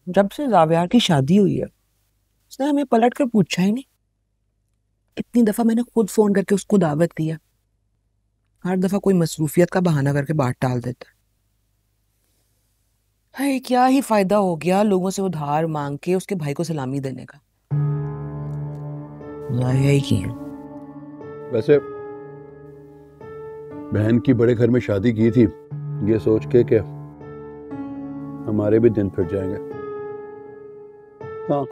जब से जावियार की शादी हुई है उसने हमें पलट कर पूछा ही नहीं। इतनी दफा मैंने खुद फोन करके उसको दावत दी है, हर दफा कोई मसरूफियत का बहाना करके बात टाल देता है। है क्या ही फायदा हो गया लोगों से उधार मांग के उसके भाई को सलामी देने का। जाया ही की है। वैसे बहन की बड़े घर में शादी की थी ये सोच के कि हमारे भी दिन फिर जाएंगे। हाँ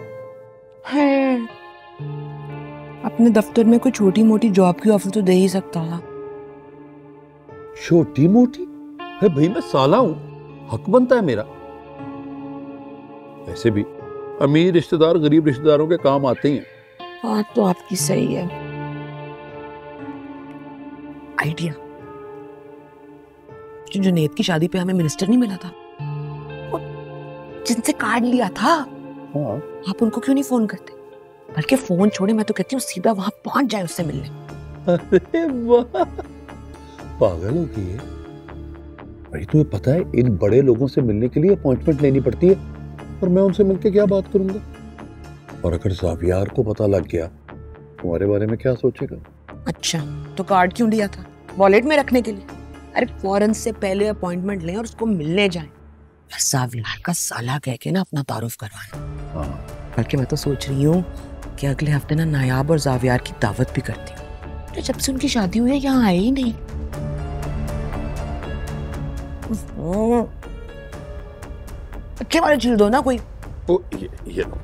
है अपने दफ्तर में कोई छोटी मोटी जॉब की ऑफर तो दे ही सकता है। छोटी मोटी है भाई, मैं साला हूं, हक बनता है मेरा। वैसे भी अमीर रिश्तेदार गरीब रिश्तेदारों के काम आते ही हैं। बात तो आपकी सही है। आइडिया, जो जुनैद की शादी पे हमें मिनिस्टर नहीं मिला था, वो जिनसे कार्ड लिया था, हाँ आप उनको क्यों नहीं फोन करते? बल्कि फोन छोड़े, मैं तो कहती हूँ सीधा वहां पहुंच जाए उससे मिलने। अरे वाह, पागल हो गई है भाई। तुम्हें पता है इन बड़े लोगों से मिलने के लिए अपॉइंटमेंट लेनी पड़ती है, और मैं उनसे मिलके क्या बात करूंगा? और अगर जावियार को पता लग गया तुम्हारे बारे में क्या सोचेगा? अच्छा, तो कार्ड क्यों लिया था? वॉलेट में रखने के लिए? अरे फौरन से पहले अपॉइंटमेंट लें और उसको मिलने जाएं। जावियार का साला कह के ना अपना तारुफ करवाना। हाँ, बल्कि मैं तो सोच रही हूँ कि अगले हफ्ते ना नायाब और जावियार की दावत भी करती हूँ। तो जब से उनकी शादी हुई है यहाँ आए ही नहीं। अच्छे वाले झील दो ना कोई। ओ ये लो।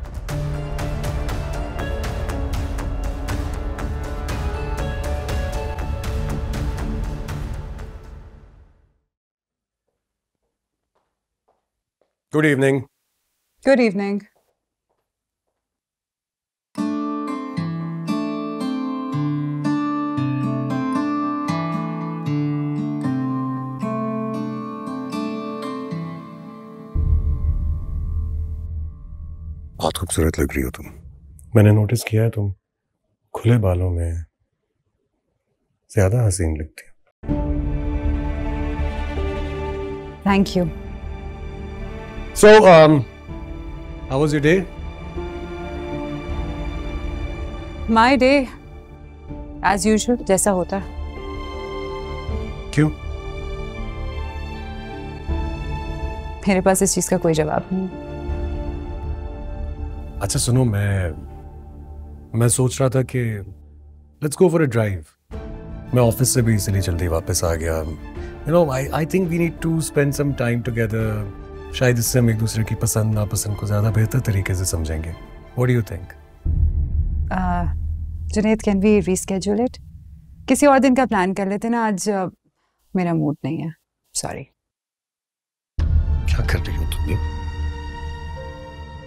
Good evening. Good evening. बहुत खूबसूरत लग रही हो तुम। मैंने नोटिस किया है तुम खुले बालों में ज्यादा हसीन लगती हो। Thank you. So, how was your day? My day, as usual, जैसा होता है। क्यों? मेरे पास इस चीज का कोई जवाब नहीं। अच्छा सुनो, मैं सोच रहा था कि let's go for a drive. मैं ऑफिस से भी इसीलिए जल्दी वापस आ गया। You know, I think we need to spend some time together. शायद इससे हम एक दूसरे की पसंद नापसंद को ज्यादा बेहतर तरीके से समझेंगे। What do you think? Junaid, can we reschedule it? किसी और दिन का प्लान कर लेते ना, आज मेरा मूड नहीं है। सॉरी। क्या कर रही हो तुम? ये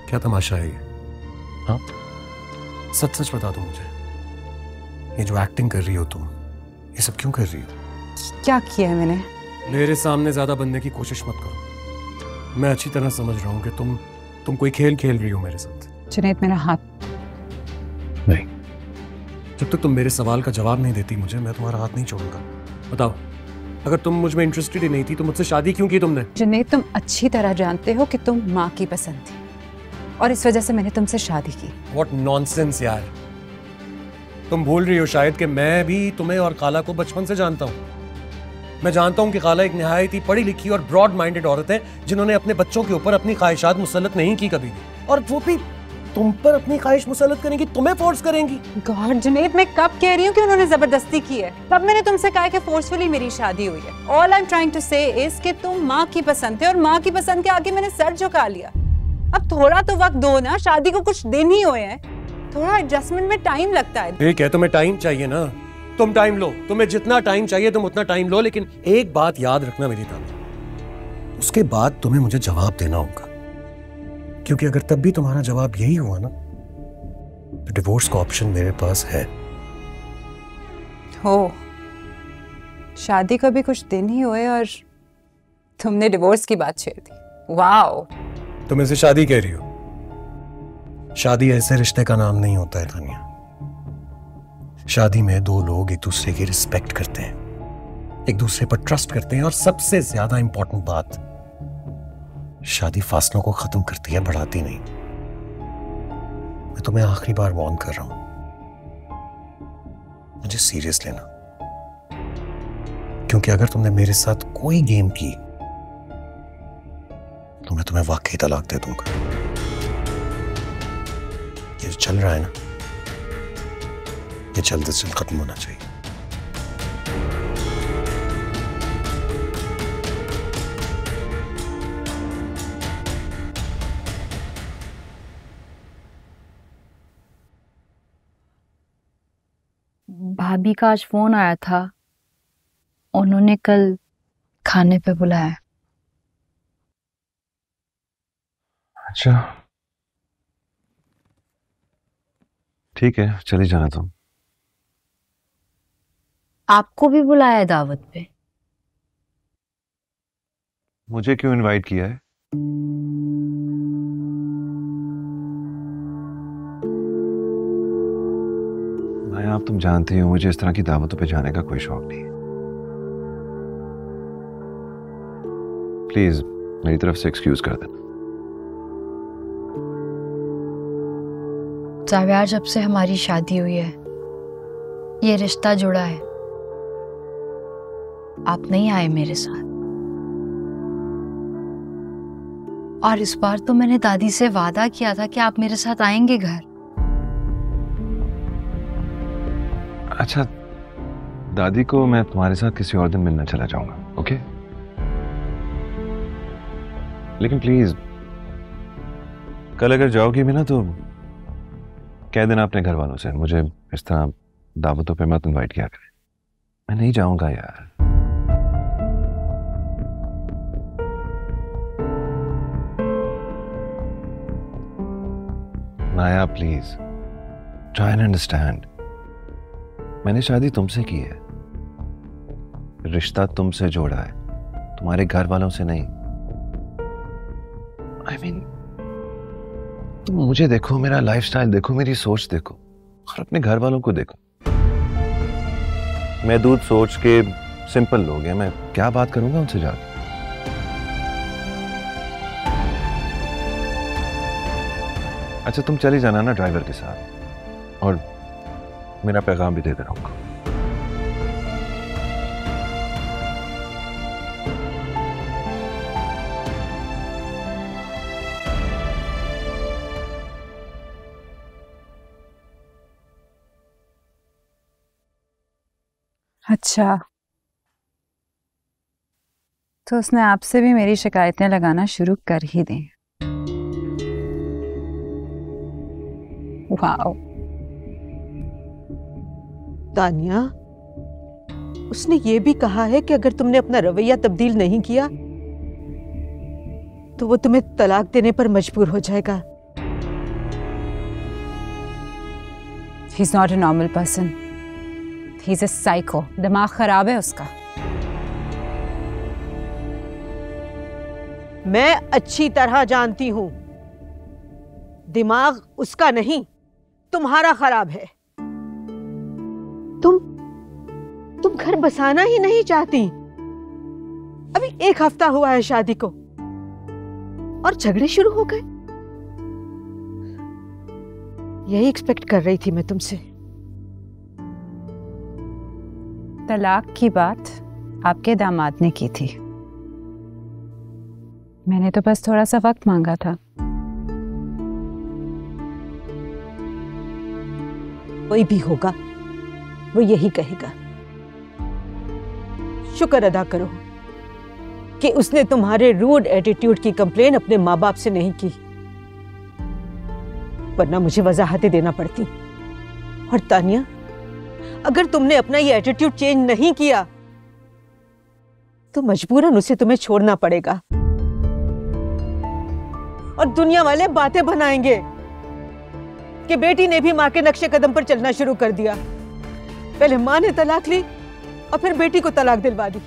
क्या तमाशा है ये? हाँ, सच सच बता दो मुझे, ये जो एक्टिंग कर रही हो तुम, ये सब क्यों कर रही हो? क्या किया है मैंने? मेरे सामने ज्यादा बनने की कोशिश मत करो। मैं अच्छी तरह समझ रहा हूँ कि तुम कोई खेल खेल रही हो मेरे साथ। जुनैद, मेरा हाथ नहीं, जब तक तुम मेरे सवाल का जवाब नहीं देती मुझे, मैं तुम्हारा हाथ नहीं छोड़ूंगा। बताओ, अगर तुम मुझ में इंटरेस्टेड ही नहीं थी तो मुझसे शादी क्यों की तुमने? जुनैद, तुम अच्छी तरह जानते हो कि तुम माँ की पसंद थी और इस वजह से मैंने तुमसे शादी की। What nonsense यार। तुम भूल रही हो शायद कि मैं भी तुम्हें और खाला को बचपन से जानता हूँ। मैं जानता हूँ कि खाला एक निहायत ही पढ़ी लिखी और ब्रॉड माइंडेड औरत है, जिन्होंने अपने बच्चों के ऊपर अपनी ख्वाहिशात मुसल्लत नहीं की कभी भी, और वो भी तुम पर अपनी ख्वाहिश मुसल्लत करेंगी, तुम्हें फोर्स करेंगी। गॉड जुनैद, मैं कब कह रही हूँ कि उन्होंने जबरदस्ती की है? तब मैंने तुमसे कहा कि फोर्सफुली मेरी शादी हुई है। All I am trying to say is कि तुम माँ की पसंद थे और माँ की पसंद के आगे मैंने सर झुका लिया। अब थोड़ा तो वक्त दो ना, शादी को कुछ दिन ही हुए हैं, थोड़ा एडजस्टमेंट में टाइम लगता है। ठीक है, तुम्हें टाइम चाहिए ना, तुम टाइम लो। तुम्हें जितना टाइम चाहिए तुम उतना टाइम लो, लेकिन एक बात याद रखना मेरी तरफ, उसके बाद तुम्हें मुझे जवाब देना होगा। क्योंकि अगर तब भी तुम्हारा जवाब यही हुआ ना, तो डिवोर्स का ऑप्शन मेरे पास है। हो, शादी को भी कुछ दिन ही हुए और तुमने डिवोर्स की बात छेड़ दी। वाओ। तुम इसे शादी कह रही हो? शादी ऐसे रिश्ते का नाम नहीं होता है तानिया। शादी में दो लोग एक दूसरे की रिस्पेक्ट करते हैं, एक दूसरे पर ट्रस्ट करते हैं, और सबसे ज्यादा इंपॉर्टेंट बात, शादी फासलों को खत्म करती है, बढ़ाती नहीं। मैं तुम्हें आखिरी बार वार्न कर रहा हूं, मुझे सीरियस लेना, क्योंकि अगर तुमने मेरे साथ कोई गेम की तो मैं तुम्हें वाकई तलाक दे दूंगा। ये जो चल रहा है ना, ये जल्द से जल्द खत्म होना चाहिए। भाभी का आज फोन आया था, उन्होंने कल खाने पे बुलाया। अच्छा ठीक है, चली जाना तुम। आपको भी बुलाया है दावत पे? मुझे क्यों इनवाइट किया है? माया, आप तुम जानती हो मुझे इस तरह की दावतों पे जाने का कोई शौक नहीं है। प्लीज मेरी तरफ से एक्सक्यूज कर देना। जावेद, जब से हमारी शादी हुई है, ये रिश्ता जुड़ा है, आप नहीं आए मेरे साथ। और इस बार तो मैंने दादी से वादा किया था कि आप मेरे साथ आएंगे घर। अच्छा, दादी को मैं तुम्हारे साथ किसी और दिन मिलना चला जाऊंगा, ओके? लेकिन प्लीज कल अगर जाओगी भी ना तो कह देना अपने घर वालों से मुझे इस तरह दावतों पे मत इनवाइट किया करें। मैं नहीं जाऊंगा यार। माया प्लीज ट्राई एंड अंडरस्टैंड। मैंने शादी तुमसे की है, रिश्ता तुमसे जोड़ा है, तुम्हारे घर वालों से नहीं। I mean, तुम मुझे देखो, मेरा लाइफस्टाइल देखो, मेरी सोच देखो और अपने घर वालों को देखो। मैं दूध सोच के सिंपल लोग हैं, मैं क्या बात करूंगा उनसे जाके। अच्छा तुम चली जाना ना ड्राइवर के साथ, और मेरा पैगाम भी दे देना उनको। अच्छा, तो उसने आपसे भी मेरी शिकायतें लगाना शुरू कर ही दी। वाओ तानिया, उसने ये भी कहा है कि अगर तुमने अपना रवैया तब्दील नहीं किया तो वो तुम्हें तलाक देने पर मजबूर हो जाएगा। He's not a normal person. He's a psycho. दिमाग खराब है उसका। मैं अच्छी तरह जानती हूं, दिमाग उसका नहीं तुम्हारा खराब है। तुम घर बसाना ही नहीं चाहती। अभी 1 हफ्ता हुआ है शादी को और झगड़े शुरू हो गए। यही एक्सपेक्ट कर रही थी मैं तुमसे। तलाक की बात आपके दामाद ने की थी, मैंने तो बस थोड़ा सा वक्त मांगा था। कोई भी होगा वो यही कहेगा। शुक्र अदा करो कि उसने तुम्हारे रूड एटीट्यूड की कंप्लेन अपने माँ बाप से नहीं की, वरना मुझे वजाहतें देना पड़ती। और तानिया, अगर तुमने अपना ये एटीट्यूड चेंज नहीं किया तो मजबूरन उसे तुम्हें छोड़ना पड़ेगा और दुनिया वाले बातें बनाएंगे कि बेटी ने भी मां के नक्शे कदम पर चलना शुरू कर दिया। पहले मां ने तलाक ली और फिर बेटी को तलाक दिलवा दी।